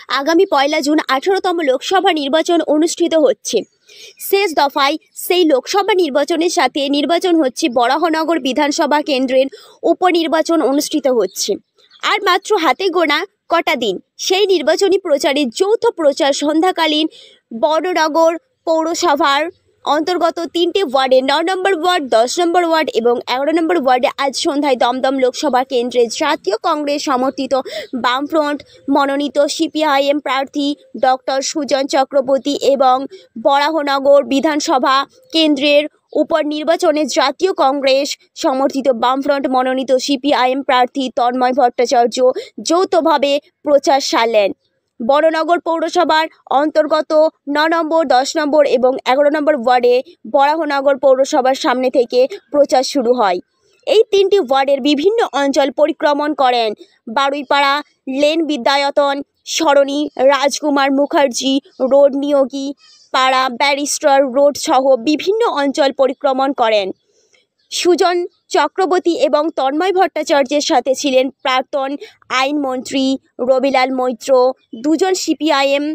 আগামী 1 জুন 18তম লোকসভা নির্বাচন অনুষ্ঠিত হচ্ছে। শেষ দফায় সেই লোকসভা নির্বাচনের সাথে নির্বাচন হচ্ছে বরাহনগর বিধানসভা কেন্দ্রের উপনির্বাচন অনুষ্ঠিত হচ্ছে। আর মাত্র হাতে গোনা কটা দিন সেই নির্বাচনী প্রচারের যৌথ প্রচার সন্ধ্যাকালীন বরাহনগর পৌরসভার অন্তর্গত 3টি ওয়ার্ডে 9 নম্বর ওয়ার্ড, 10 নম্বর ওয়ার্ড এবং 11 নম্বর ওয়ার্ডে আজ সন্ধ্যায় দমদম লোকসভা কেন্দ্রে জাতীয় কংগ্রেস সমর্থিত বামফ্রন্ট মনোনীত সিপিআইএম প্রার্থী ডক্টর সুজন চক্রবর্তী এবং বরাহনগর বিধানসভা কেন্দ্রের উপনির্বাচনে জাতীয় কংগ্রেস সমর্থিত বামফ্রন্ট মনোনীত সিপিআইএম প্রার্থী তন্ময় ভট্টাচার্য যৌথভাবে প্রচার সারলেন। বরাহনগর পৌরসভার অন্তর্গত 9 নম্বর, 10 নম্বর এবং 11 নম্বর ওয়ার্ডে বরাহনগর পৌরসভার সামনে থেকে প্রচার শুরু হয়। এই 3টি ওয়ার্ডের বিভিন্ন অঞ্চল পরিক্রমণ করেন বারুইপাড়া লেন, বিদ্যায়তন সরণি, রাজকুমার মুখার্জি রোড, নিয়োগী পাড়া, ব্যারিস্টার রোড সহ বিভিন্ন অঞ্চল পরিক্রমণ করেন। সুজন চক্রবর্তী এবং তন্ময় ভট্টাচার্যের সাথে ছিলেন প্রাক্তন আইনমন্ত্রী রবিলাল মৈত্র, দুজন সিপিআইএম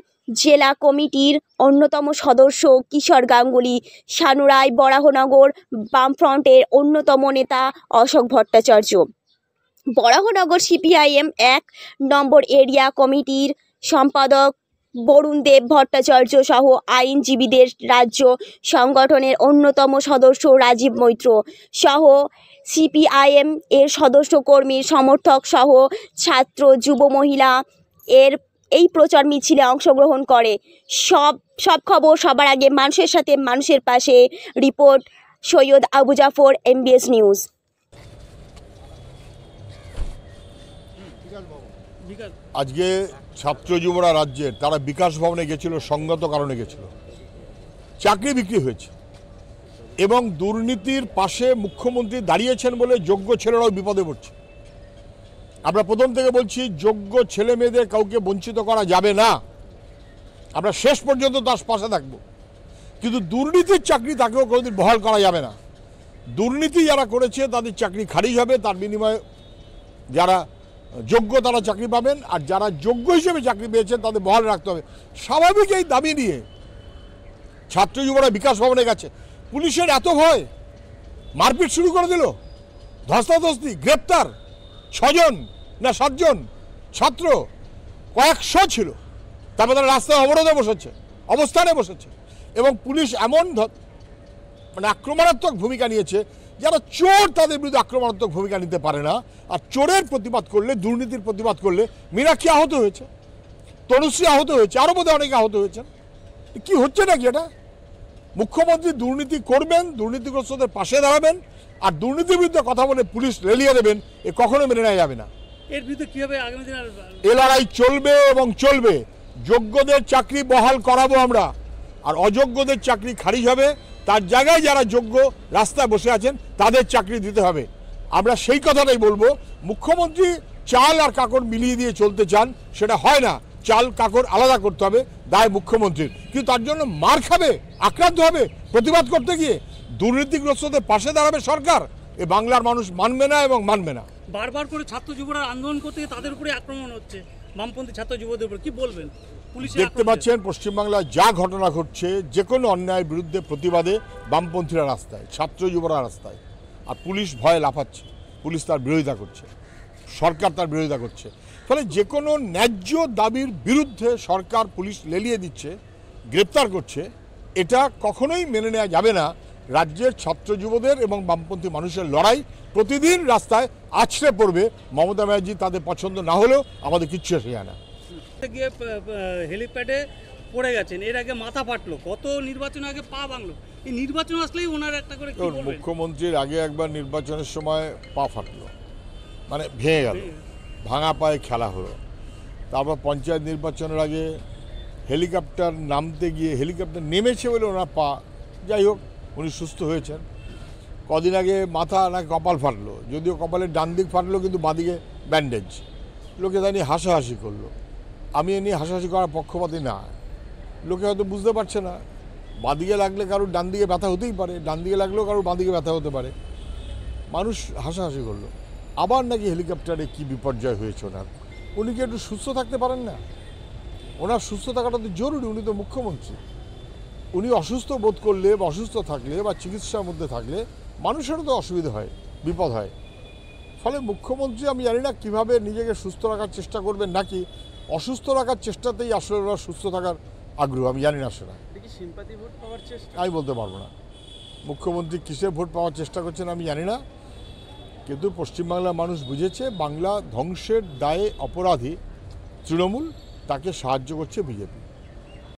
জেলা কমিটির অন্যতম সদস্য কিশোর গাঙ্গুলি, সানুরায় বরাহনগর বামফ্রন্টের অন্যতম নেতা অশোক ভট্টাচার্য, বরাহনগর সিপিআইএম 1 নম্বর এরিয়া কমিটির সম্পাদক বরুণ দেব ভট্টাচার্য সহ আইনজীবীদের রাজ্য সংগঠনের অন্যতম সদস্য রাজীব মৈত্র সহ সিপিআইএম এর সদস্য কর্মীর সমর্থক সহ ছাত্র, যুব, মহিলা এই প্রচার মিছিলে অংশগ্রহণ করে। সব খবর সবার আগে মানুষের সাথে মানুষের পাশে। Report Syed Abu Jafar, MBS news. আজকে ছাত্র যুবরা রাজ্যের তারা বিকাশ ভবনে গেছিল, সঙ্গত কারণে গেছিল। চাকরি বিক্রি হয়েছে এবং দুর্নীতির পাশে মুখ্যমন্ত্রী দাঁড়িয়েছেন বলে যোগ্য ছেলেরাও বিপদে পড়ছে। আমরা প্রথম থেকে বলছি, যোগ্য ছেলে মেয়েদের কাউকে বঞ্চিত করা যাবে না। আমরা শেষ পর্যন্ত তার পাশে থাকবো, কিন্তু দুর্নীতির চাকরি তাকেও কোনোদিন বহাল করা যাবে না। দুর্নীতি যারা করেছে তাদের চাকরি খারিজ হবে, তার বিনিময়ে যারা যোগ্য তারা চাকরি পাবেন, আর যারা যোগ্য হিসেবে চাকরি পেয়েছেন তাদের বহাল রাখতে হবে। স্বাভাবিক এই দাবি নিয়ে ছাত্র যুবরা বিকাশ ভবনে গেছে। পুলিশের এত ভয়, মারপিট শুরু করে দিল, ধস্তাধস্তি, গ্রেপ্তার 6 জন না 7 জন ছাত্র, কয়েকশো ছিল। তারপর তারা রাস্তায় অবরোধে বসেছে, অবস্থানে বসেছে এবং পুলিশ এমন আক্রমণাত্মক ভূমিকা নিয়েছে, যারা চোর তাদের বিরুদ্ধে আক্রমণাত্মক ভূমিকা নিতে পারে না। আর চোরের প্রতিবাদ করলে, দুর্নীতির প্রতিবাদ করলে, মীনাক্ষী আহত হয়েছে, তনুশ্রী আহত হয়েছে, আরও বোধহয় অনেকে আহত হয়েছেন। কি হচ্ছে নাকি এটা? মুখ্যমন্ত্রী দুর্নীতি করবেন, দুর্নীতিগ্রস্তদের পাশে দাঁড়াবেন, আর দুর্নীতির বিরুদ্ধে কথা বলে পুলিশ লেলিয়ে দেবেন, এ কখনো মেনে নেওয়া যাবে না। এর বিরুদ্ধে কিভাবে আগামী দিনে এ লড়াই চলবে এবং চলবে। যোগ্যদের চাকরি বহাল করাবো আমরা, আর অযোগ্যদের চাকরি খারিজ হবে। তার জায়গায় যারা যোগ্য রাস্তায় বসে আছেন তাদের চাকরি দিতে হবে। আমরা সেই কথাটাই বলবো। মুখ্যমন্ত্রী চাল আর কাকড় মিলিয়ে দিয়ে চলতে চান, সেটা হয় না। চাল কাকড় আলাদা করতে হবে, দায় মুখ্যমন্ত্রীর। কিন্তু তার জন্য মার খাবে, আক্রান্ত হবে প্রতিবাদ করতে গিয়ে। দুর্নীতিগ্রস্তদের পাশে দাঁড়াবে সরকার, এ বাংলার মানুষ মানবে না এবং মানবে না। বারবার করে ছাত্র যুবরা আন্দোলন করতে গিয়ে তাদের উপরে আক্রমণ হচ্ছে, বামপন্থী ছাত্র যুবদের উপর, কি বলবেন? দেখতে পাচ্ছেন পশ্চিমবাংলায় যা ঘটনা ঘটছে, যে কোনো অন্যায়ের বিরুদ্ধে প্রতিবাদে বামপন্থীরা রাস্তায়, ছাত্র যুবরা রাস্তায়, আর পুলিশ ভয়ে লাফাচ্ছে। পুলিশ তার বিরোধিতা করছে, সরকার তার বিরোধিতা করছে। ফলে যে কোনো ন্যায্য দাবির বিরুদ্ধে সরকার পুলিশ লেলিয়ে দিচ্ছে, গ্রেপ্তার করছে। এটা কখনোই মেনে নেওয়া যাবে না। রাজ্যের ছাত্র যুবদের এবং বামপন্থী মানুষের লড়াই প্রতিদিন রাস্তায় আছড়ে পড়বে। মমতা ব্যানার্জি তাদের পছন্দ না হলেও আমাদের কিচ্ছু এসে যায় না। গিয়ে হেলিপ্যাডে পড়ে গেছেন, এর আগে মাথা ফাটলো, কত নির্বাচন আগে পা ভাঙলো। এই নির্বাচন আসলেই ওনার একটা করে মুখ্যমন্ত্রীর আগে একবার নির্বাচনের সময় পা ফাটলো, মানে ভেঙে গেল, ভাঙা পায়ে খেলা হলো। তারপর পঞ্চায়েত নির্বাচনের আগে হেলিকপ্টার নামতে গিয়ে হেলিকপ্টার নেমেছে বলে ওনার পা, যাই হোক উনি সুস্থ হয়েছেন। কদিন আগে মাথা না কপাল ফাটলো, যদিও কপালের ডান দিক ফাটলো কিন্তু বাঁদিকে ব্যান্ডেজ। লোকে তা নিয়ে হাসাহাসি করলো। আমি এ নিয়ে হাসাহাসি করার পক্ষপাতী না। লোকে হয়তো বুঝতে পারছে না, বাঁদিকে লাগলে কারোর ডান দিকে ব্যথা হতেই পারে, ডান দিকে লাগলেও কারোর বাঁদিকে ব্যথা হতে পারে। মানুষ হাসাহাসি করলো। আবার নাকি হেলিকপ্টারে কি বিপর্যয় হয়েছে ওনার। উনি কি একটু সুস্থ থাকতে পারেন না? ওনার সুস্থ থাকাটা তো জরুরি, উনি তো মুখ্যমন্ত্রী। উনি অসুস্থ বোধ করলে বা অসুস্থ থাকলে বা চিকিৎসার মধ্যে থাকলে মানুষেরও তো অসুবিধা হয়, বিপদ হয়। ফলে মুখ্যমন্ত্রী আমি জানি না কীভাবে নিজেকে সুস্থ রাখার চেষ্টা করবেন, নাকি অসুস্থ রাখার চেষ্টাতেই আসলে ওরা সুস্থ থাকার আগ্রহ, আমি জানি না সেটা। সিম্পাথি ভোট পাওয়ার চেষ্টা আমি বলতে পারবো না মুখ্যমন্ত্রী কিসে ভোট পাওয়ার চেষ্টা করছেন আমি জানি না, কিন্তু পশ্চিমবাংলার মানুষ বুঝেছে বাংলা ধ্বংসের দায়ে অপরাধী তৃণমূল, তাকে সাহায্য করছে বিজেপি।